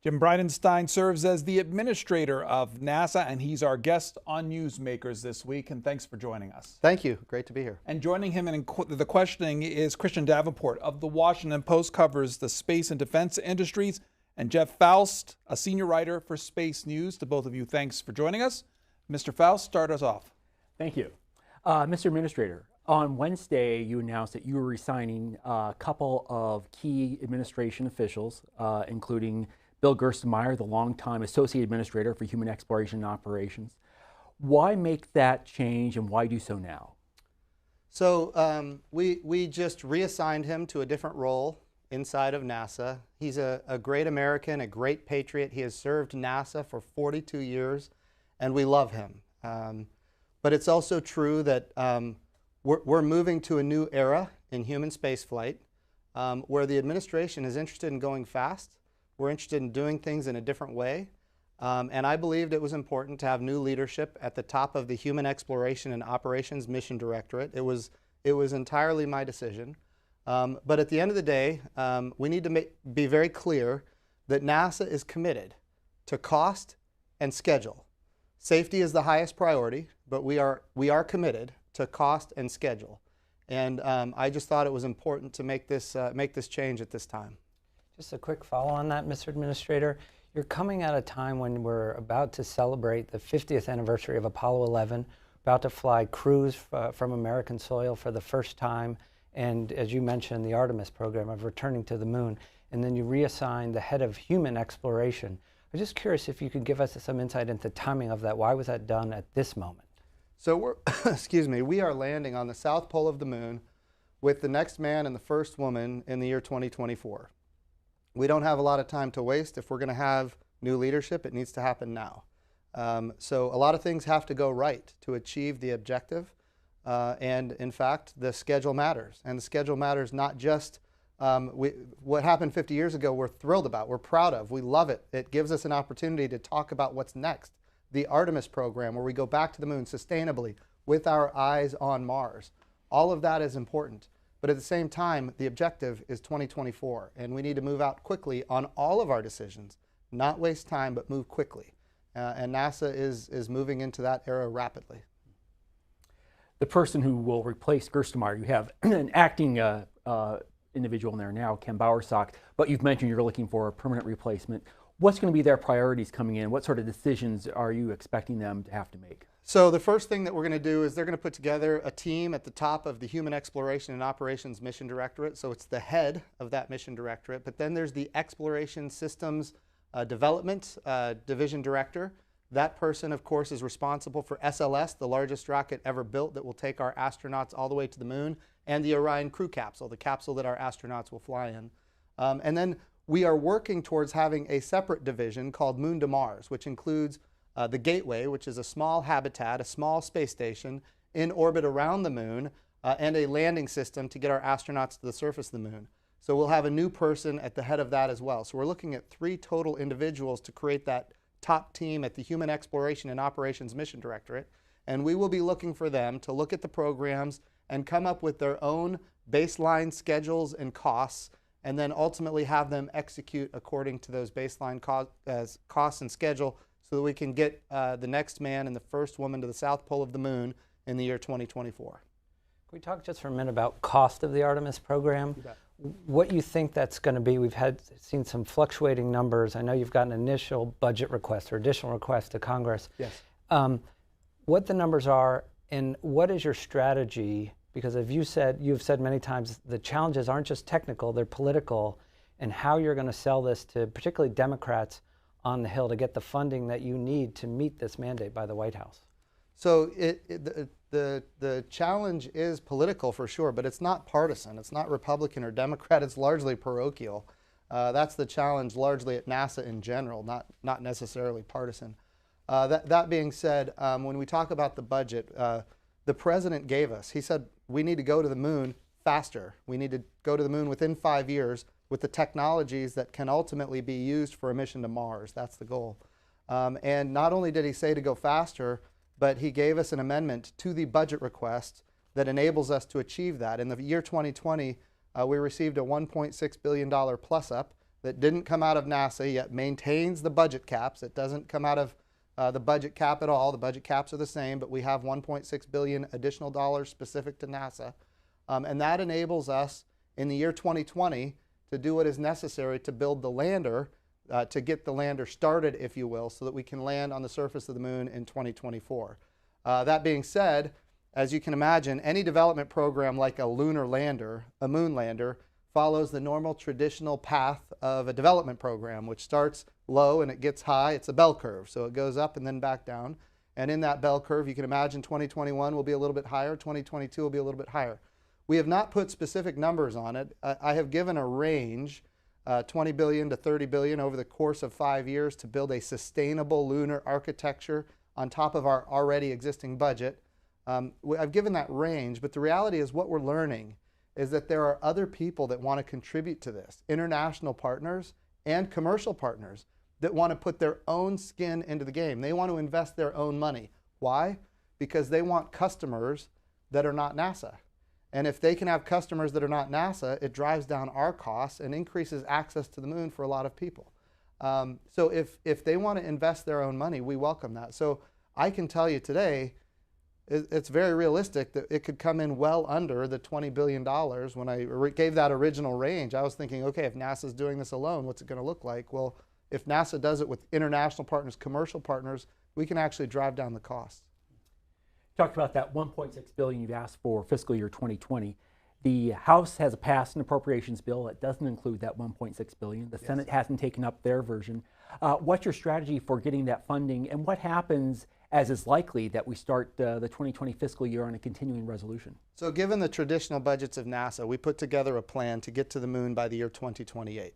Jim Bridenstine serves as the administrator of NASA, and he's our guest on Newsmakers this week. And thanks for joining us. Thank you. Great to be here. And joining him in the questioning is Christian Davenport of the Washington Post, covers the space and defense industries, and Jeff Foust, a senior writer for Space News. To both of you, thanks for joining us. Mr. Foust, start us off. Thank you. Mr. Administrator, on Wednesday, you announced that you were resigning a couple of key administration officials, including Bill Gerstenmaier, the longtime Associate Administrator for Human Exploration and Operations. Why make that change, and why do so now? So we just reassigned him to a different role inside of NASA. He's a great American, a great patriot. He has served NASA for 42 years, and we love him. But it's also true that we're moving to a new era in human spaceflight where the administration is interested in going fast. We're interested in doing things in a different way. And I believed it was important to have new leadership at the top of the Human Exploration and Operations Mission Directorate. It was entirely my decision. But at the end of the day, we need to be very clear that NASA is committed to cost and schedule. Safety is the highest priority, but we are committed to cost and schedule. And I just thought it was important to make this change at this time. Just a quick follow on that, Mr. Administrator. You're coming at a time when we're about to celebrate the 50th anniversary of Apollo 11, about to fly crews from American soil for the first time, and as you mentioned, the Artemis program of returning to the moon, and then you reassign the head of human exploration. I'm just curious if you could give us some insight into the timing of that. Why was that done at this moment? So we are landing on the south pole of the moon with the next man and the first woman in the year 2024. We don't have a lot of time to waste. If we're going to have new leadership, it needs to happen now. So a lot of things have to go right to achieve the objective. And in fact, the schedule matters. And the schedule matters not just what happened 50 years ago, we're thrilled about, we're proud of, we love it. It gives us an opportunity to talk about what's next. The Artemis program, where we go back to the moon sustainably with our eyes on Mars. All of that is important. But at the same time, the objective is 2024, and we need to move out quickly on all of our decisions, not waste time, but move quickly. And NASA is moving into that era rapidly. The person who will replace Gerstenmaier, you have an acting individual in there now, Ken Bowersock, but you've mentioned you're looking for a permanent replacement. What's going to be their priorities coming in? What sort of decisions are you expecting them to have to make? So the first thing that we're going to do is they're going to put together a team at the top of the Human Exploration and Operations Mission Directorate. So it's the head of that mission directorate. But then there's the Exploration Systems Development Division Director. That person, of course, is responsible for SLS, the largest rocket ever built that will take our astronauts all the way to the moon, and the Orion crew capsule, the capsule that our astronauts will fly in. And then we are working towards having a separate division called Moon to Mars, which includes the Gateway, which is a small habitat, a small space station in orbit around the moon, and a landing system to get our astronauts to the surface of the moon. So we'll have a new person at the head of that as well. So we're looking at 3 total individuals to create that top team at the Human Exploration and Operations Mission Directorate. And we will be looking for them to look at the programs and come up with their own baseline schedules and costs, and then ultimately have them execute according to those baseline costs and schedule, so that we can get the next man and the first woman to the south pole of the moon in the year 2024. Can we talk just for a minute about cost of the Artemis program? What you think that's going to be? We've seen some fluctuating numbers. I know you've got an initial budget request or additional request to Congress. Yes. What the numbers are, and what is your strategy? Because as you've said many times, the challenges aren't just technical, they're political, and how you're going to sell this to particularly Democrats on the Hill to get the funding that you need to meet this mandate by the White House. So the challenge is political for sure, but it's not partisan. It's not Republican or Democrat. It's largely parochial. That's the challenge largely at NASA in general, not necessarily partisan. That being said, when we talk about the budget, the president gave us, he said, we need to go to the moon faster. We need to go to the moon within 5 years with the technologies that can ultimately be used for a mission to Mars. That's the goal. And not only did he say to go faster, but he gave us an amendment to the budget request that enables us to achieve that. In the year 2020, we received a $1.6 billion plus up that didn't come out of NASA yet maintains the budget caps. It doesn't come out of the budget cap at all. The budget caps are the same, but we have $1.6 billion additional dollars specific to NASA. And that enables us in the year 2020 to do what is necessary to build the lander, to get the lander started, if you will, so that we can land on the surface of the moon in 2024. That being said, as you can imagine, any development program like a lunar lander, a moon lander, follows the normal traditional path of a development program, which starts low and it gets high. It's a bell curve, so it goes up and then back down. And in that bell curve, you can imagine 2021 will be a little bit higher, 2022 will be a little bit higher. We have not put specific numbers on it. I have given a range, 20 billion to 30 billion over the course of 5 years to build a sustainable lunar architecture on top of our already existing budget. I've given that range, but the reality is what we're learning is that there are other people that want to contribute to this, international partners and commercial partners that want to put their own skin into the game. They want to invest their own money. Why? Because they want customers that are not NASA. And if they can have customers that are not NASA, it drives down our costs and increases access to the moon for a lot of people. So if they want to invest their own money, we welcome that. So I can tell you today, it's very realistic that it could come in well under the $20 billion. When I gave that original range, I was thinking, okay, if NASA's doing this alone, what's it going to look like? Well, if NASA does it with international partners, commercial partners, we can actually drive down the costs. Talked about that $1.6 billion you've asked for fiscal year 2020. The House has passed an appropriations bill that doesn't include that $1.6 billion. The Senate hasn't taken up their version. What's your strategy for getting that funding, and what happens, as is likely, that we start the 2020 fiscal year on a continuing resolution? So given the traditional budgets of NASA, we put together a plan to get to the moon by the year 2028.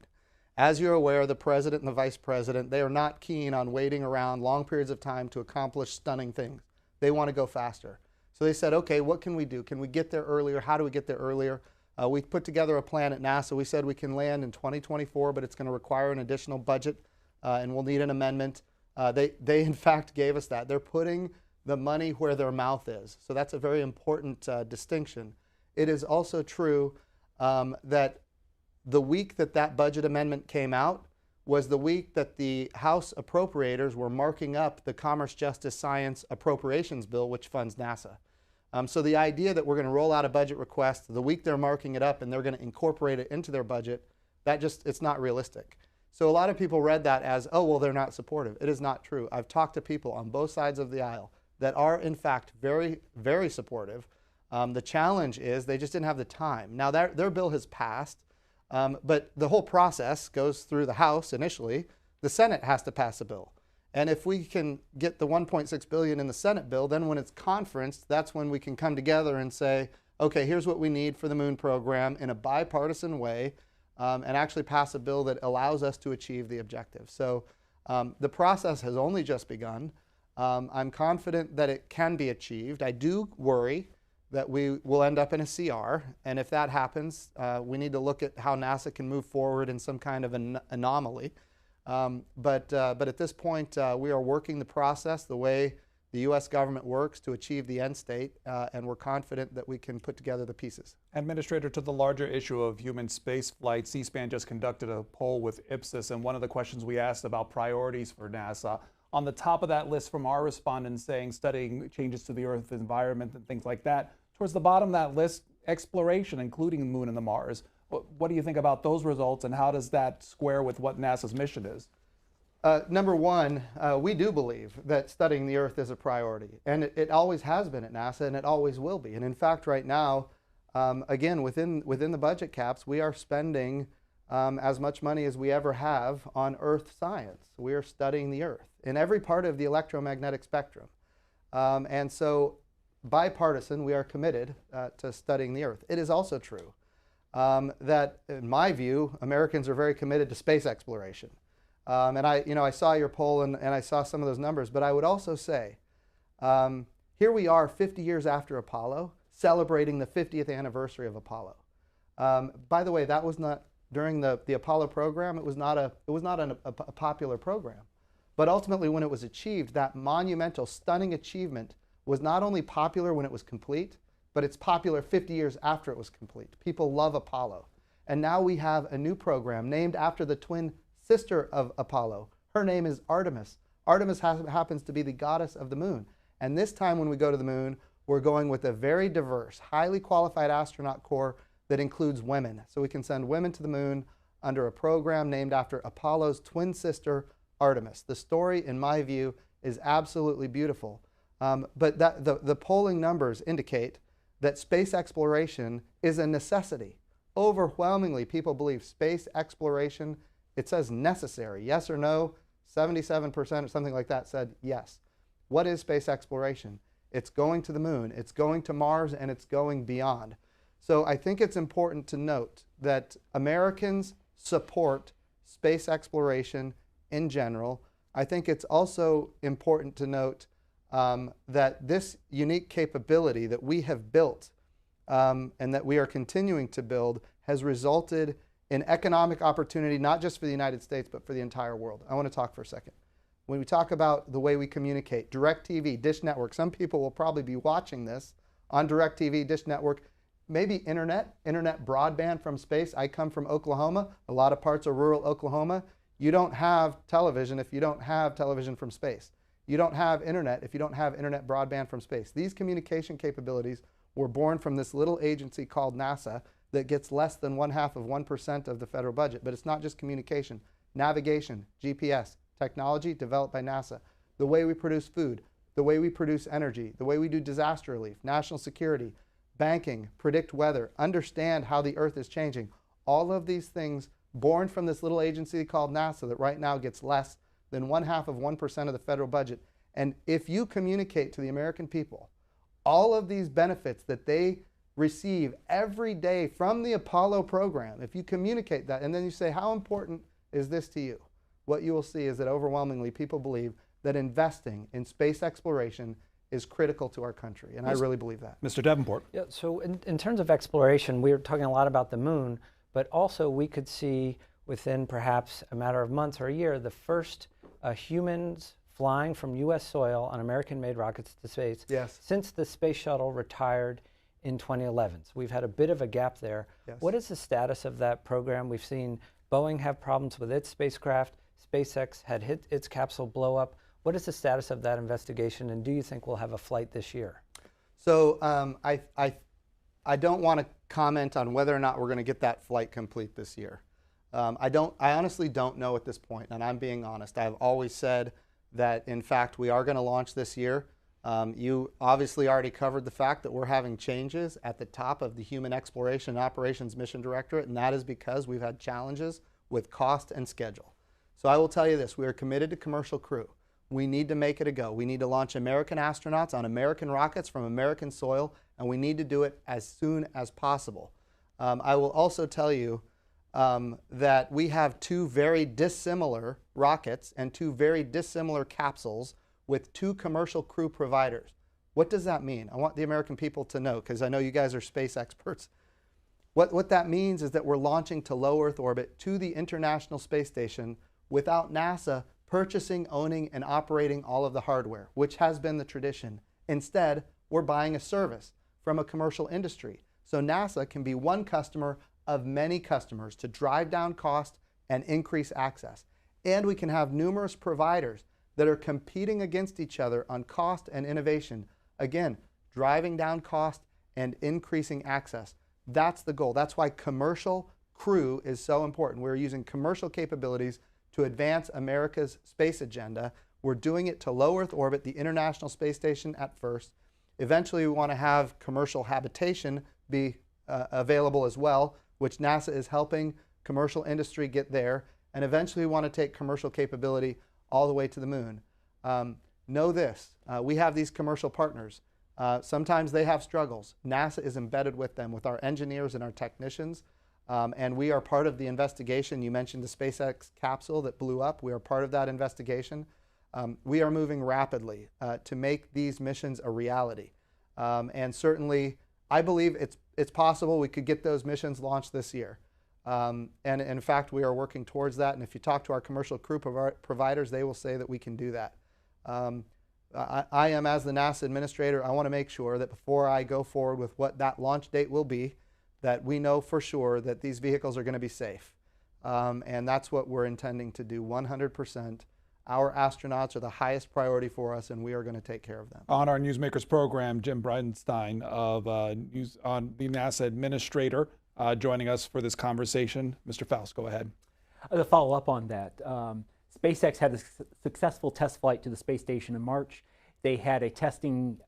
As you're aware, the President and the Vice President, they are not keen on waiting around long periods of time to accomplish stunning things. They want to go faster. So they said, okay, what can we do? Can we get there earlier? How do we get there earlier? We put together a plan at NASA. We said we can land in 2024, but it's going to require an additional budget, and we'll need an amendment. They in fact gave us that. They're putting the money where their mouth is. So that's a very important distinction. It is also true that the week that that budget amendment came out was the week that the House appropriators were marking up the Commerce, Justice, Science Appropriations Bill, which funds NASA. So the idea that we're going to roll out a budget request the week they're marking it up and they're going to incorporate it into their budget, it's not realistic. So a lot of people read that as, oh, well, they're not supportive. It is not true. I've talked to people on both sides of the aisle that are, in fact, very, very supportive. The challenge is they just didn't have the time. Now, their bill has passed. But the whole process goes through the House initially. The Senate has to pass a bill. And if we can get the $1.6 billion in the Senate bill, then when it's conferenced, that's when we can come together and say, okay, here's what we need for the moon program in a bipartisan way, and actually pass a bill that allows us to achieve the objective. So the process has only just begun. I'm confident that it can be achieved. I do worry that we will end up in a CR, and if that happens, we need to look at how NASA can move forward in some kind of an anomaly. But at this point, we are working the process the way the U.S. government works to achieve the end state, and we're confident that we can put together the pieces. Administrator, to the larger issue of human space flight, C-SPAN just conducted a poll with Ipsos, and one of the questions we asked about priorities for NASA, on the top of that list from our respondents saying studying changes to the Earth's environment and things like that, towards the bottom of that list, exploration, including the moon and the Mars. What do you think about those results, and how does that square with what NASA's mission is? Number one, we do believe that studying the Earth is a priority, and it always has been at NASA, and it always will be. And in fact, right now, again, within the budget caps, we are spending as much money as we ever have on Earth science. We are studying the Earth in every part of the electromagnetic spectrum. And so bipartisan, we are committed to studying the Earth. It is also true that, in my view, Americans are very committed to space exploration. And I saw your poll and I saw some of those numbers, but I would also say, here we are 50 years after Apollo, celebrating the 50th anniversary of Apollo. By the way, that was not during the Apollo program. It was not a popular program. But ultimately, when it was achieved, that monumental, stunning achievement was not only popular when it was complete, but it's popular 50 years after it was complete. People love Apollo. And now we have a new program named after the twin sister of Apollo. Her name is Artemis. Artemis happens to be the goddess of the moon. And this time when we go to the moon, we're going with a very diverse, highly qualified astronaut corps that includes women. So we can send women to the moon under a program named after Apollo's twin sister, Artemis. The story, in my view, is absolutely beautiful. But the polling numbers indicate that space exploration is a necessity. Overwhelmingly, people believe space exploration, it says necessary. Yes or no? 77% or something like that said yes. What is space exploration? It's going to the moon, it's going to Mars, and it's going beyond. So I think it's important to note that Americans support space exploration in general. I think it's also important to note that this unique capability that we have built and that we are continuing to build has resulted in economic opportunity, not just for the United States, but for the entire world. I want to talk for a second. When we talk about the way we communicate, DirecTV, Dish Network, some people will probably be watching this on DirecTV, Dish Network, maybe internet broadband from space. I come from Oklahoma. A lot of parts of rural Oklahoma. You don't have television if you don't have television from space. You don't have internet if you don't have internet broadband from space. These communication capabilities were born from this little agency called NASA that gets less than 0.5% of the federal budget. But it's not just communication. Navigation, GPS, technology developed by NASA. The way we produce food, the way we produce energy, the way we do disaster relief, national security, banking, predict weather, understand how the Earth is changing. All of these things born from this little agency called NASA that right now gets less than 0.5% of the federal budget. And if you communicate to the American people all of these benefits that they receive every day from the Apollo program, if you communicate that and then you say, how important is this to you? What you will see is that overwhelmingly people believe that investing in space exploration is critical to our country, and I really believe that. Mr. Davenport. Yeah, so in terms of exploration, we were talking a lot about the moon, but also we could see within perhaps a matter of months or a year, the first humans flying from U.S. soil on American-made rockets to space since the space shuttle retired in 2011. So we've had a bit of a gap there. Yes. What is the status of that program? We've seen Boeing have problems with its spacecraft. SpaceX had hit its capsule blow up. What is the status of that investigation, and do you think we'll have a flight this year? So I don't want to comment on whether or not we're going to get that flight complete this year. I honestly don't know at this point, and I'm being honest. I've always said that, in fact, we are going to launch this year. You obviously already covered the fact that we're having changes at the top of the Human Exploration and Operations Mission Directorate, and that is because we've had challenges with cost and schedule. So I will tell you this, we are committed to commercial crew. We need to make it a go. We need to launch American astronauts on American rockets from American soil, and we need to do it as soon as possible. I will also tell you that we have two very dissimilar rockets and two very dissimilar capsules with two commercial crew providers. What does that mean? I want the American people to know, because I know you guys are space experts. What that means is that we're launching to low Earth orbit to the International Space Station without NASA purchasing, owning, and operating all of the hardware, which has been the tradition. Instead, we're buying a service from a commercial industry. So NASA can be one customer of many customers to drive down cost and increase access. And we can have numerous providers that are competing against each other on cost and innovation. Again, driving down cost and increasing access. That's the goal. That's why commercial crew is so important. We're using commercial capabilities to advance America's space agenda. We're doing it to low Earth orbit, the International Space Station at first. Eventually, we want to have commercial habitation be available as well, which NASA is helping commercial industry get there. And eventually, we want to take commercial capability all the way to the moon. Know this, we have these commercial partners. Sometimes they have struggles. NASA is embedded with them, with our engineers and our technicians. And we are part of the investigation. You mentioned the SpaceX capsule that blew up. We are part of that investigation. We are moving rapidly to make these missions a reality. And certainly, I believe it's possible we could get those missions launched this year. And in fact, we are working towards that. And if you talk to our commercial crew providers, they will say that we can do that. I am, as the NASA administrator, I want to make sure that before I go forward with what that launch date will be, that we know for sure that these vehicles are going to be safe. And that's what we're intending to do 100%. Our astronauts are the highest priority for us, and we are going to take care of them. On our Newsmakers program, Jim Bridenstine on the NASA Administrator joining us for this conversation. Mr. Foust, go ahead. To follow up on that, SpaceX had a successful test flight to the space station in March. They had a testing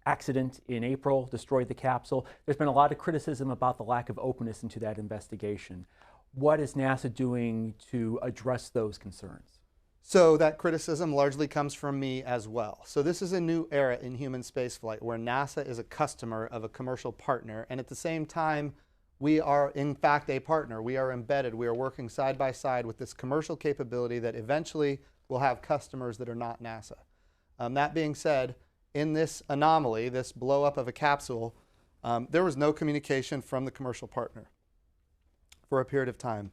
accident in April, destroyed the capsule. There's been a lot of criticism about the lack of openness into that investigation. What is NASA doing to address those concerns? So that criticism largely comes from me as well. So this is a new era in human spaceflight where NASA is a customer of a commercial partner, and at the same time, we are in fact a partner. We are embedded. We are working side by side with this commercial capability that eventually will have customers that are not NASA. That being said, in this anomaly, this blow up of a capsule, there was no communication from the commercial partner for a period of time.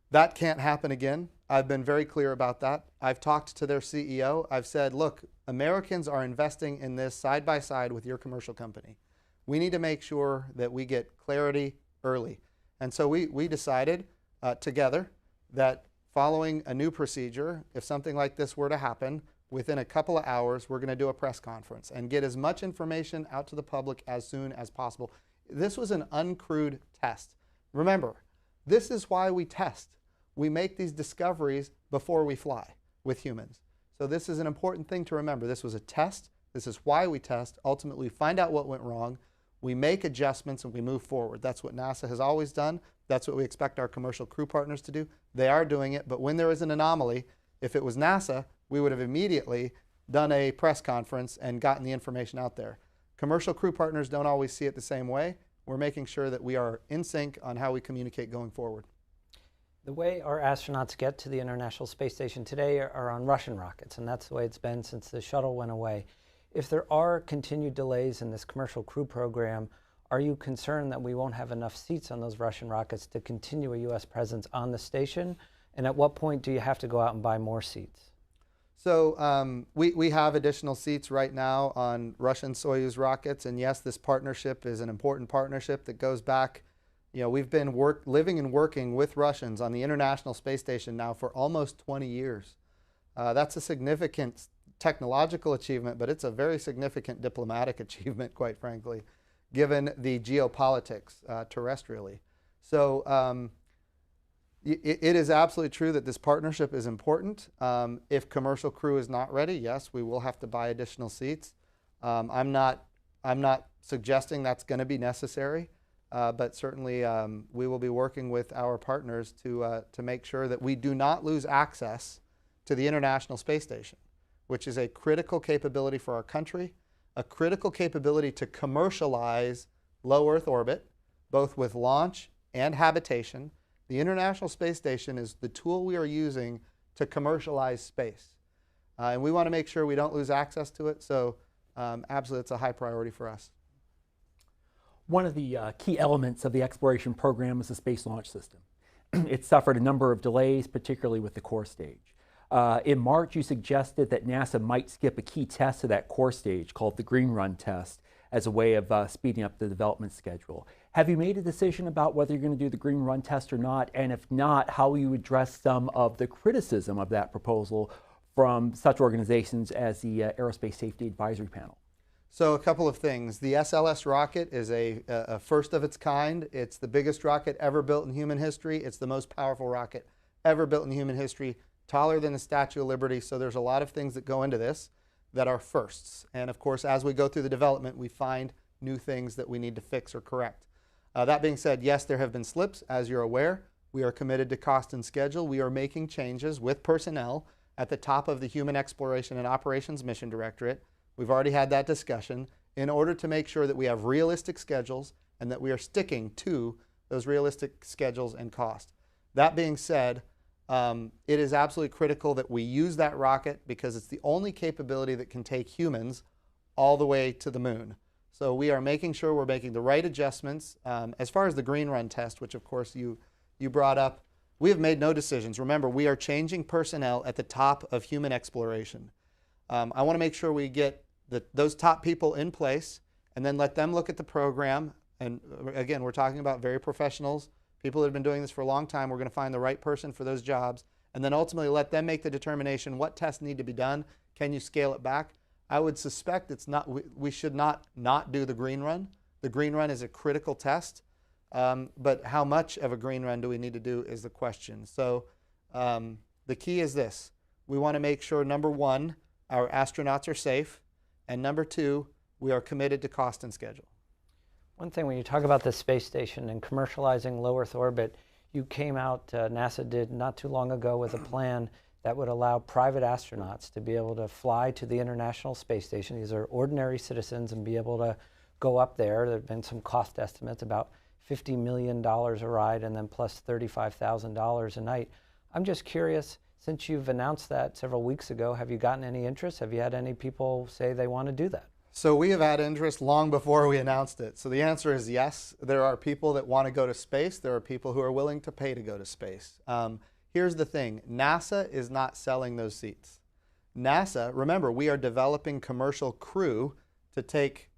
That can't happen again. I've been very clear about that. I've talked to their CEO. I've said, look, Americans are investing in this side by side with your commercial company. We need to make sure that we get clarity early. And so we decided together that following a new procedure, if something like this were to happen, within a couple of hours, we're going to do a press conference and get as much information out to the public as soon as possible. This was an uncrewed test. Remember, this is why we test. We make these discoveries before we fly with humans. So this is an important thing to remember. This was a test. This is why we test. Ultimately, we find out what went wrong. We make adjustments and we move forward. That's what NASA has always done. That's what we expect our commercial crew partners to do. They are doing it, but when there is an anomaly, if it was NASA, we would have immediately done a press conference and gotten the information out there. Commercial crew partners don't always see it the same way. We're making sure that we are in sync on how we communicate going forward. The way our astronauts get to the International Space Station today are on Russian rockets, and that's the way it's been since the shuttle went away. If there are continued delays in this commercial crew program, are you concerned that we won't have enough seats on those Russian rockets to continue a U.S. presence on the station? And at what point do you have to go out and buy more seats? So we have additional seats right now on Russian Soyuz rockets, and yes, this partnership is an important partnership that goes back. You know, we've been living and working with Russians on the International Space Station now for almost 20 years. That's a significant technological achievement, but it's a very significant diplomatic achievement, quite frankly, given the geopolitics terrestrially. So it is absolutely true that this partnership is important. If commercial crew is not ready, yes, we will have to buy additional seats. I'm not suggesting that's going to be necessary. But certainly we will be working with our partners to make sure that we do not lose access to the International Space Station, which is a critical capability for our country, a critical capability to commercialize low Earth orbit, both with launch and habitation. The International Space Station is the tool we are using to commercialize space. And we want to make sure we don't lose access to it. So absolutely, it's a high priority for us. One of the key elements of the exploration program is the Space Launch System. It suffered a number of delays, particularly with the core stage. In March, you suggested that NASA might skip a key test of that core stage called the Green Run test as a way of speeding up the development schedule. Have you made a decision about whether you're going to do the Green Run test or not? And if not, how will you address some of the criticism of that proposal from such organizations as the Aerospace Safety Advisory Panel? So a couple of things. The SLS rocket is a first of its kind. It's the biggest rocket ever built in human history. It's the most powerful rocket ever built in human history, taller than the Statue of Liberty. So there's a lot of things that go into this that are firsts. And of course, as we go through the development, we find new things that we need to fix or correct. That being said, yes, there have been slips, as you're aware. We are committed to cost and schedule. We are making changes with personnel at the top of the Human Exploration and Operations Mission Directorate. We've already had that discussion in order to make sure that we have realistic schedules and that we are sticking to those realistic schedules and cost. That being said, it is absolutely critical that we use that rocket because it's the only capability that can take humans all the way to the moon. So we are making sure we're making the right adjustments. As far as the Green Run test, which of course you brought up, we have made no decisions. Remember, we are changing personnel at the top of human exploration. I want to make sure we get those top people in place and then let them look at the program, And again, we're talking about very professionals, people that have been doing this for a long time. We're going to find the right person for those jobs, and then ultimately let them make the determination what tests need to be done. Can you scale it back? I would suspect it's not. We should not do the green run. The green run is a critical test, but how much of a green run do we need to do is the question. So the key is this. We want to make sure, number one, our astronauts are safe, and number two, we are committed to cost and schedule. One thing, when you talk about the space station and commercializing low Earth orbit, you came out, NASA did not too long ago, with a plan that would allow private astronauts to be able to fly to the International Space Station. These are ordinary citizens, and be able to go up there. There have been some cost estimates, about $50 million a ride, and then plus $35,000 a night. I'm just curious, since you've announced that several weeks ago, have you gotten any interest? Have you had any people say they want to do that? So we have had interest long before we announced it. So the answer is yes. There are people that want to go to space. There are people who are willing to pay to go to space. Here's the thing. NASA is not selling those seats. NASA, remember, we are developing commercial crew to take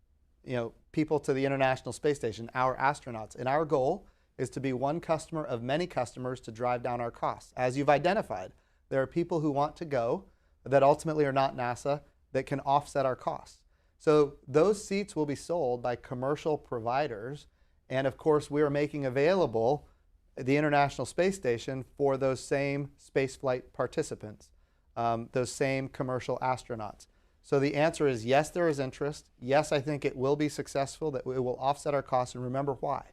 people to the International Space Station, our astronauts. And our goal is to be one customer of many customers to drive down our costs. As you've identified, there are people who want to go that ultimately are not NASA that can offset our costs. So those seats will be sold by commercial providers, and of course we are making available the International Space Station for those same spaceflight participants, those same commercial astronauts. So the answer is yes, there is interest. Yes, I think it will be successful, that it will offset our costs. And remember why?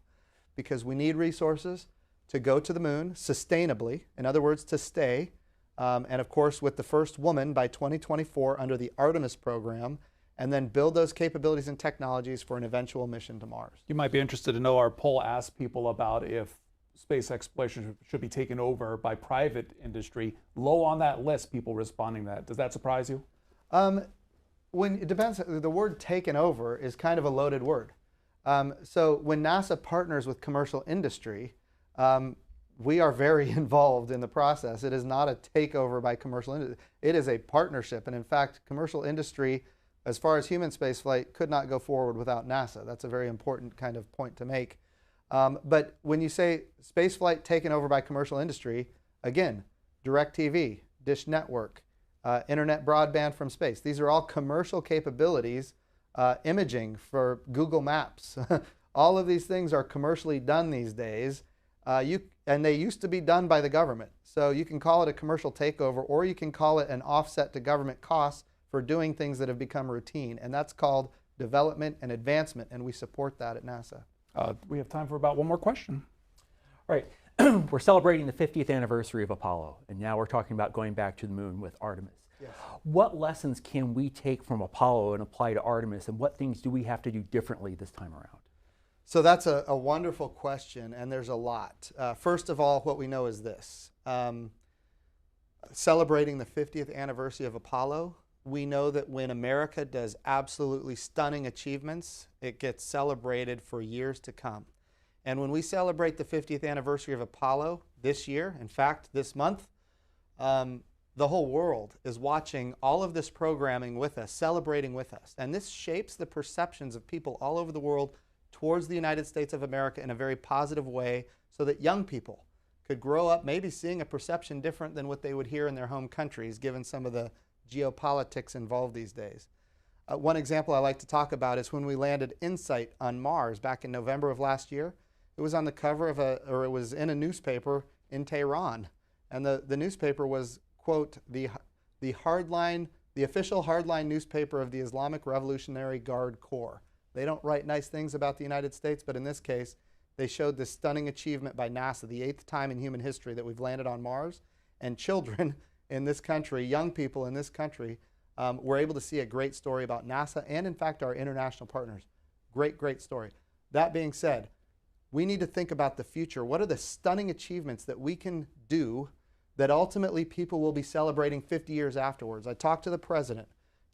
Because we need resources to go to the moon sustainably, in other words, to stay, and of course with the first woman by 2024 under the Artemis program, and then build those capabilities and technologies for an eventual mission to Mars. You might be interested to know our poll asked people about if space exploration should be taken over by private industry. Low on that list, people responding to that. Does that surprise you? It depends. The word taken over is kind of a loaded word. So when NASA partners with commercial industry, we are very involved in the process. It is not a takeover by commercial industry. It is a partnership. And in fact, commercial industry, as far as human spaceflight, could not go forward without NASA. That's a very important kind of point to make. But when you say spaceflight taken over by commercial industry, again, DirecTV, Dish Network, internet broadband from space. These are all commercial capabilities, imaging for Google Maps. All of these things are commercially done these days, and they used to be done by the government. So you can call it a commercial takeover, or you can call it an offset to government costs for doing things that have become routine, and that's called development and advancement, and we support that at NASA. We have time for about one more question. All right. We're celebrating the 50th anniversary of Apollo, and now we're talking about going back to the moon with Artemis. Yes. What lessons can we take from Apollo and apply to Artemis, and what things do we have to do differently this time around? So that's a wonderful question, and there's a lot. First of all, what we know is this. Celebrating the 50th anniversary of Apollo, we know that when America does absolutely stunning achievements, it gets celebrated for years to come. And when we celebrate the 50th anniversary of Apollo this year, in fact, this month, the whole world is watching all of this programming with us, celebrating with us. And this shapes the perceptions of people all over the world towards the United States of America in a very positive way, so that young people could grow up maybe seeing a perception different than what they would hear in their home countries, given some of the geopolitics involved these days. One example I like to talk about is when we landed InSight on Mars back in November of last year. It was on the cover of it was in a newspaper in Tehran. And the newspaper was, quote, the official hardline newspaper of the Islamic Revolutionary Guard Corps. They don't write nice things about the United States, but in this case, they showed this stunning achievement by NASA, the 8th time in human history that we've landed on Mars. And children in this country, young people in this country, were able to see a great story about NASA and, in fact, our international partners. Great, great story. That being said, we need to think about the future. What are the stunning achievements that we can do that ultimately people will be celebrating 50 years afterwards? I talked to the president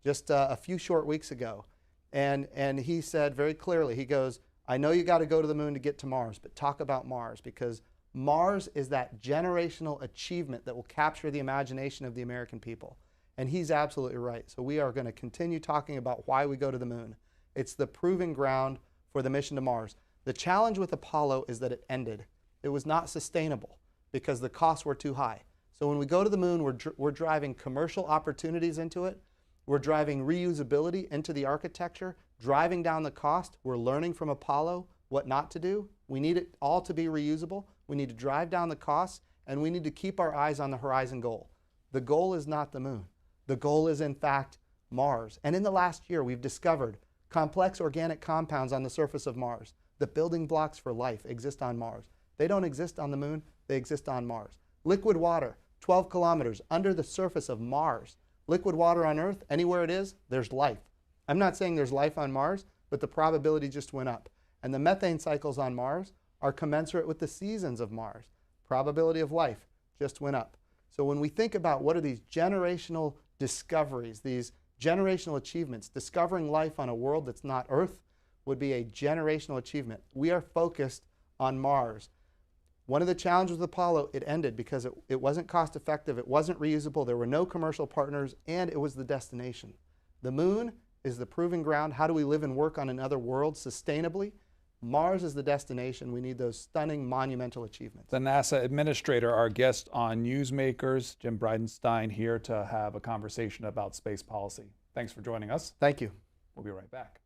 just a few short weeks ago, and he said very clearly, he goes, I know you got to go to the moon to get to Mars, but talk about Mars, because Mars is that generational achievement that will capture the imagination of the American people. And he's absolutely right. So we are going to continue talking about why we go to the moon. It's the proving ground for the mission to Mars. The challenge with Apollo is that it ended. It was not sustainable because the costs were too high. So when we go to the moon, we're driving commercial opportunities into it. We're driving reusability into the architecture, driving down the cost. We're learning from Apollo what not to do. We need it all to be reusable. We need to drive down the costs, and we need to keep our eyes on the horizon goal. The goal is not the moon. The goal is, in fact, Mars. And in the last year, we've discovered complex organic compounds on the surface of Mars. The building blocks for life exist on Mars. They don't exist on the moon. They exist on Mars. Liquid water, 12 kilometers under the surface of Mars. Liquid water on Earth, anywhere it is, there's life. I'm not saying there's life on Mars, but the probability just went up. And the methane cycles on Mars are commensurate with the seasons of Mars. Probability of life just went up. So when we think about what are these generational discoveries, these generational achievements, discovering life on a world that's not Earth would be a generational achievement. We are focused on Mars. One of the challenges with Apollo, it ended because it wasn't cost effective, it wasn't reusable, there were no commercial partners, and it was the destination. The moon is the proving ground. How do we live and work on another world sustainably? Mars is the destination. We need those stunning, monumental achievements. The NASA Administrator, our guest on Newsmakers, Jim Bridenstine, here to have a conversation about space policy. Thanks for joining us. Thank you. We'll be right back.